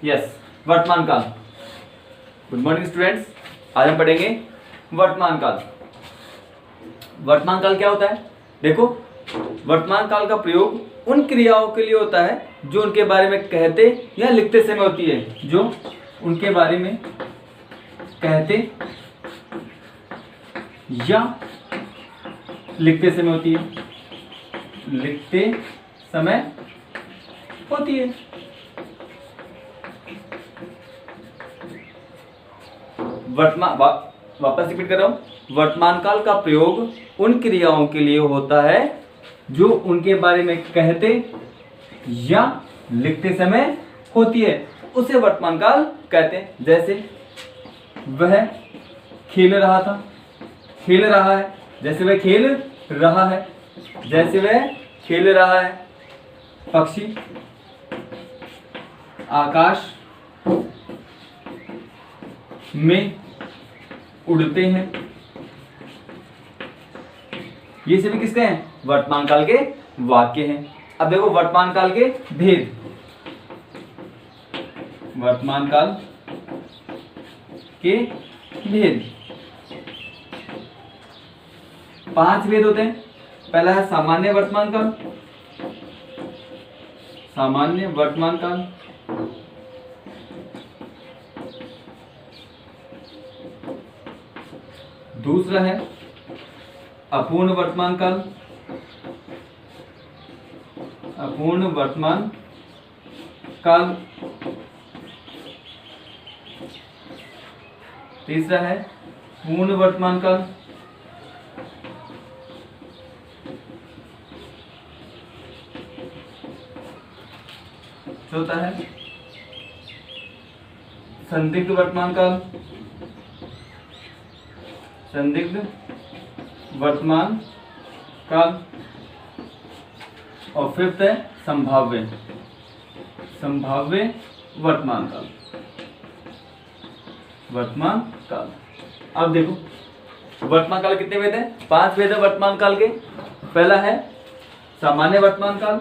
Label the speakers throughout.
Speaker 1: Yes, वर्तमान काल। Good morning students, आज हम पढ़ेंगे वर्तमान काल। वर्तमान काल क्या होता है? देखो, वर्तमान काल का प्रयोग उन क्रियाओं के लिए होता है जो उनके बारे में कहते या लिखते समय होती है, जो उनके बारे में कहते या लिखते समय होती है, लिखते समय होती है। वापस रिपीट कर रहा हूं, वर्तमान काल का प्रयोग उन क्रियाओं के लिए होता है जो उनके बारे में कहते या लिखते समय होती है, उसे वर्तमान काल कहते हैं। जैसे वह खेल रहा था, खेल रहा है, जैसे वह खेल रहा है, जैसे वह खेल रहा है। पक्षी आकाश में उड़ते हैं, ये सभी किसके हैं? वर्तमान काल के वाक्य हैं। अब देखो वर्तमान काल के भेद। वर्तमान काल के भेद 5 भेद होते हैं। पहला है सामान्य वर्तमान काल, सामान्य वर्तमान काल। दूसरा है अपूर्ण वर्तमान काल, अपूर्ण वर्तमान काल। तीसरा है पूर्ण वर्तमान काल। चौथा है संदिग्ध वर्तमान काल, संदिग्ध वर्तमान काल। और फिफ्थ है संभाव्य, संभाव्य वर्तमान काल, वर्तमान काल। अब देखो वर्तमान काल कितने भेद हैं? 5 भेद है वर्तमान काल के। पहला है सामान्य वर्तमान काल,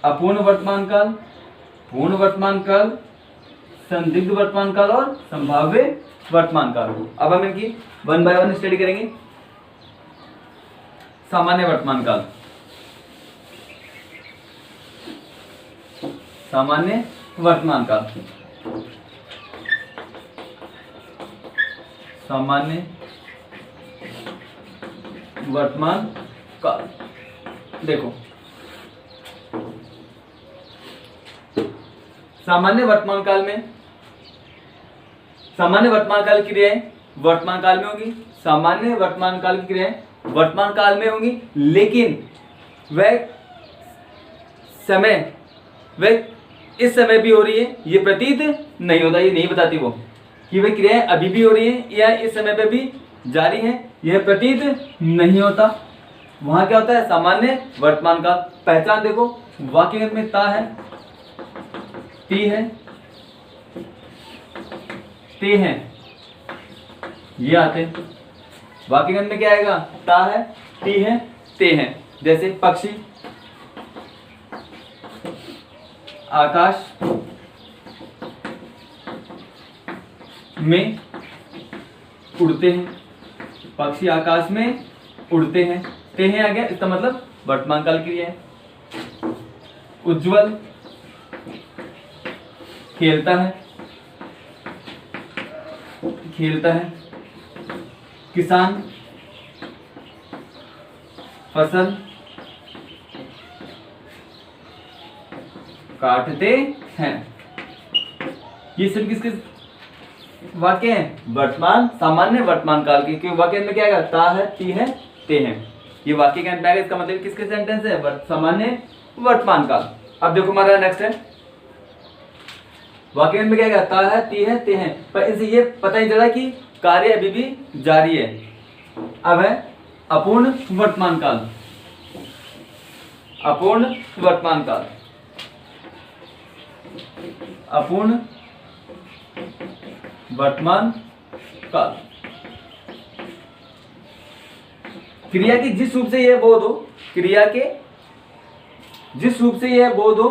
Speaker 1: अपूर्ण वर्तमान काल, पूर्ण वर्तमान काल, संदिग्ध वर्तमान काल और संभाव्य वर्तमान काल। अब हम इनकी 1 बाय 1 स्टडी करेंगे। सामान्य वर्तमान काल, सामान्य वर्तमान काल, सामान्य वर्तमान काल। देखो सामान्य वर्तमान काल में, सामान्य वर्तमान काल की क्रियाएं वर्तमान काल में होगी, सामान्य वर्तमान काल की क्रियाएं वर्तमान काल में होंगी, लेकिन वह समय, वह इस समय भी हो रही है ये प्रतीत नहीं होता। ये नहीं बताती वो कि वह क्रियाएं अभी भी हो रही हैं या इस समय पे भी जारी हैं, यह प्रतीत नहीं होता। वहां क्या होता है? सामान्य वर्तमान काल। पहचान देखो, वाक्य में ता है, ती है, ते हैं, ये आते हैं। वाक्य में क्या आएगा? ता है, ती है, ते हैं। जैसे पक्षी आकाश में उड़ते हैं, पक्षी आकाश में उड़ते हैं, ते हैं आ गया, इसका मतलब वर्तमान काल की क्रिया है। उज्जवल खेलता है, खेलता है। किसान फसल काटते हैं। ये सब किसके वाक्य हैं? वर्तमान, सामान्य वर्तमान काल के। क्योंकि वाक्य में क्या आएगा? ता है, ती है, ते हैं। ये वाक्य के अंदर आएगा, इसका मतलब किसके सेंटेंस है? सामान्य वर्तमान काल। अब देखो हमारा नेक्स्ट है वाक्य में क्या आएगा? ता है, ती है, ते हैं। पर इसे ये पता ही चला कि कार्य अभी भी जारी है। अब है अपूर्ण वर्तमान काल, अपूर्ण वर्तमान काल, अपूर्ण वर्तमान काल। क्रिया की जिस रूप से यह बोध हो, क्रिया के जिस रूप से यह बोध हो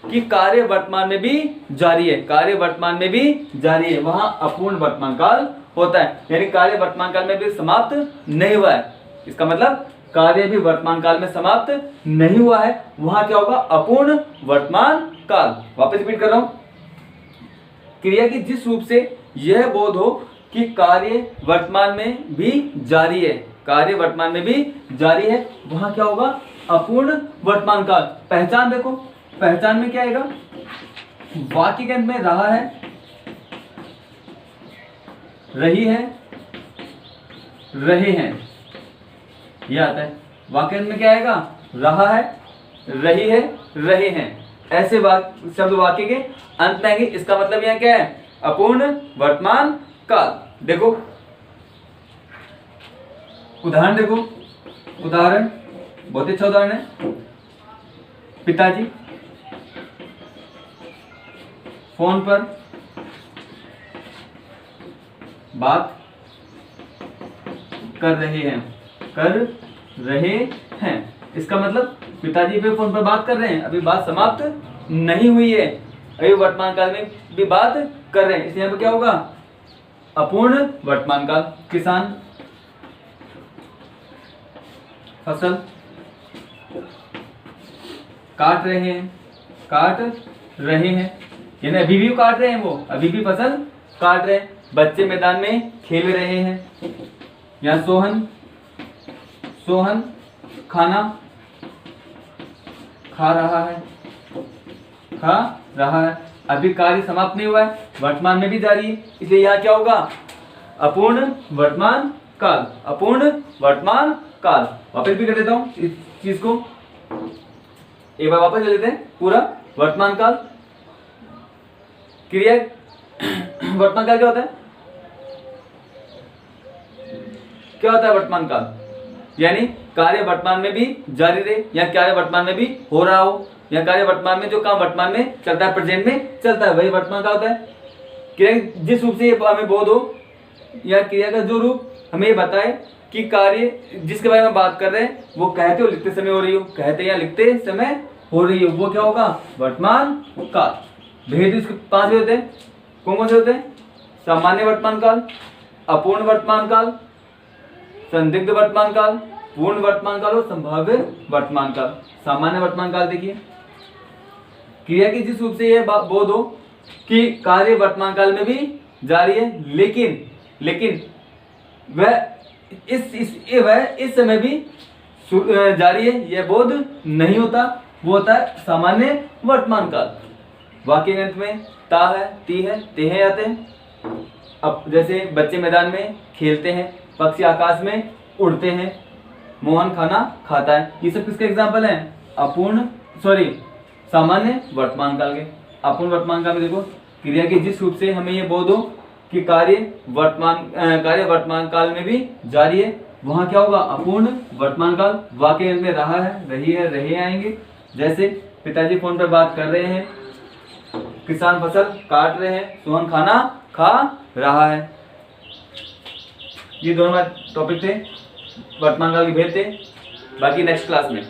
Speaker 1: कि कार्य वर्तमान में भी जारी है, कार्य वर्तमान में भी जारी है, वहां अपूर्ण वर्तमान काल होता है। यानी कार्य वर्तमान काल में भी समाप्त नहीं हुआ है, इसका मतलब कार्य भी वर्तमान काल में समाप्त नहीं हुआ है, वहां क्या होगा, अपूर्ण वर्तमान काल। वापस रिपीट कर रहा हूं, क्रिया की जिस रूप से यह बोध हो कि कार्य वर्तमान में भी जारी है, कार्य वर्तमान में भी जारी है, वहां क्या होगा, अपूर्ण वर्तमान काल। पहचान देखो, पहचान में क्या आएगा, वाक्य के अंत में रहा है, रही है, रहे हैं, यह आता है। वाक्य में क्या आएगा, रहा है, रही है, रहे हैं, ऐसे शब्द वाक्य के अंत में आएंगे। इसका मतलब यह क्या है, अपूर्ण वर्तमान काल। देखो उदाहरण, देखो उदाहरण, बहुत अच्छा उदाहरण है। पिताजी फोन पर बात कर रहे हैं, कर रहे हैं, इसका मतलब पिताजी भी फोन पर बात कर रहे हैं, अभी बात समाप्त नहीं हुई है, अभी वर्तमान काल में भी बात कर रहे हैं, इसलिए यहाँ पे क्या होगा, अपूर्ण वर्तमान काल। किसान फसल काट रहे हैं, काट रहे हैं, यानी अभी भी काट रहे हैं, वो अभी भी फसल काट रहे हैं। बच्चे मैदान में खेल रहे हैं, यहाँ सोहन, सोहन खाना खा रहा है, खा रहा है, अभी कार्य समाप्त नहीं हुआ है, वर्तमान में भी जारी है, इसलिए यहाँ क्या होगा, अपूर्ण वर्तमान काल, अपूर्ण वर्तमान काल। वापस भी कर देता हूं इस चीज को, एक बार वापस ले लेते हैं पूरा। वर्तमान काल, क्रिया वर्तमान काल क्या होता है, क्या होता है वर्तमान काल, यानी कार्य वर्तमान में भी जारी रहे, या कार्य वर्तमान में भी हो रहा हो, या कार्य वर्तमान में जो काम वर्तमान में चलता है, प्रेजेंट में चलता है, वही वर्तमान काल होता है। क्रिया जिस रूप से हमें बोध हो, या क्रिया का जो रूप हमें ये बताए कि कार्य जिसके बारे में बात कर रहे हैं वो कहते हो लिखते समय हो रही हो, कहते या लिखते समय हो रही हो, वो क्या होगा, वर्तमान काल। भेद इसके 5 होते हैं, कौन कौन से होते हैं, सामान्य वर्तमान काल, अपूर्ण वर्तमान काल, संदिग्ध वर्तमान काल, पूर्ण वर्तमान काल और संभाव्य वर्तमान काल। सामान्य वर्तमान काल देखिए, क्रिया की जिस रूप से यह बोध हो कि कार्य वर्तमान काल में भी जारी है, लेकिन वह इस समय भी जारी है, यह बोध नहीं होता, वो होता है सामान्य वर्तमान काल। वाक्य के अंत में ता है, ती है, ते हैं आते हैं। अब जैसे बच्चे मैदान में खेलते हैं, पक्षी आकाश में उड़ते हैं, मोहन खाना खाता है, ये सब किसके एग्जाम्पल हैं, सामान्य वर्तमान काल के। अपूर्ण वर्तमान काल में देखो, क्रिया के जिस रूप से हमें ये बोध हो कि कार्य वर्तमान काल में भी जारी है, वहां क्या होगा, अपूर्ण वर्तमान काल। वाक्य में रहा है, रही है, रहे आएंगे। जैसे पिताजी फोन पर बात कर रहे हैं, किसान फसल काट रहे हैं, सोहन खाना खा रहा है। ये दोनों टॉपिक थे, वर्तमान काल के भेद थे, बाकी नेक्स्ट क्लास में।